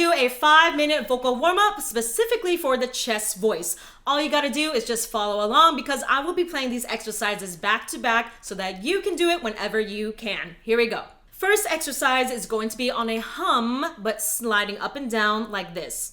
do a 5-minute vocal warm-up specifically for the chest voice. All you gotta do is just follow along because I will be playing these exercises back to back so that you can do it whenever you can. Here we go. First exercise is going to be on a hum, but sliding up and down like this.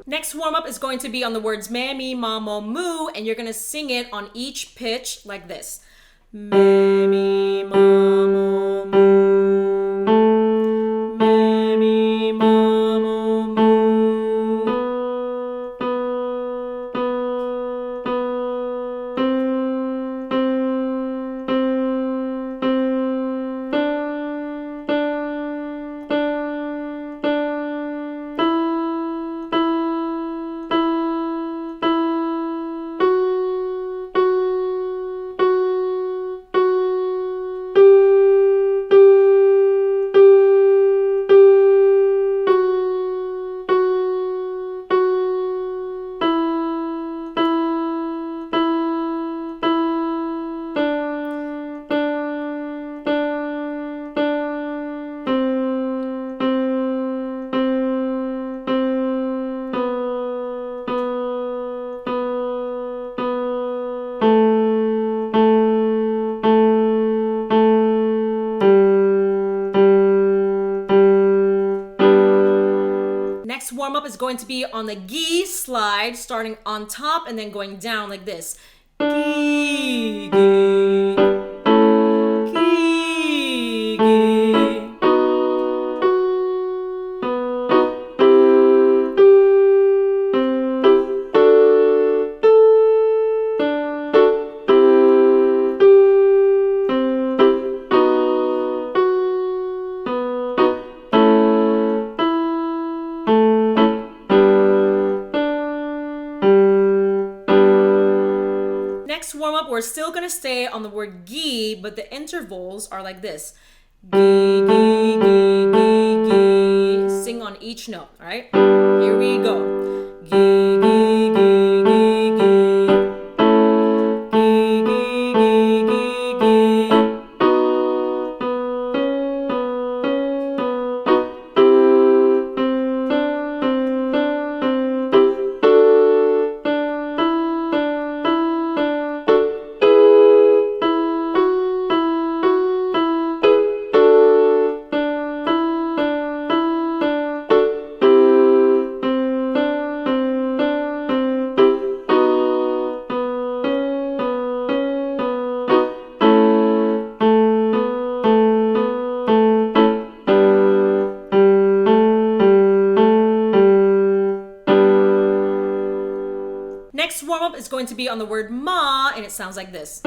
Next warm-up is going to be on the words mammy, mama, moo, and you're gonna sing it on each pitch like this. Mammy, mama, moo. Mammy, mama, moo. Next warm-up is going to be on the gi slide, starting on top and then going down like this. Gi, gi, gi, gi. Next warm-up, we're still gonna stay on the word gi, but the intervals are like this. Gi, gi, gi, gi, gi. Sing on each note, all right? Here we go. Gi, gi, gi, gi, gi. Gi, gi, gi, gi, gi. Next warm-up is going to be on the word ma, and it sounds like this.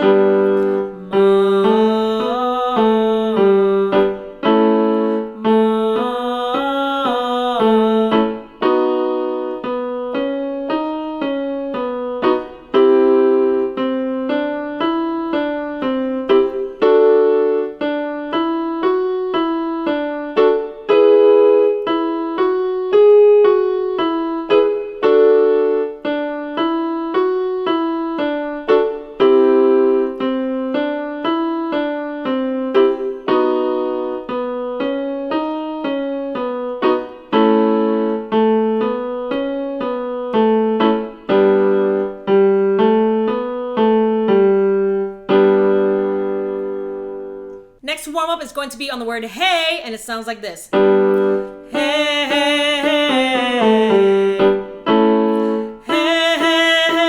Next warm-up is going to be on the word hey, and it sounds like this. Hey, hey, hey. Hey, hey, hey.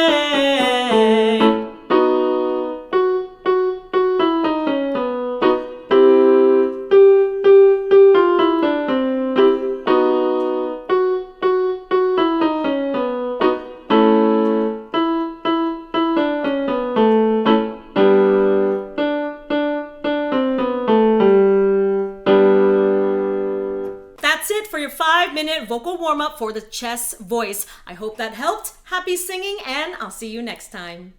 your 5-minute vocal warm-up for the chest voice. I hope that helped. Happy singing, and I'll see you next time.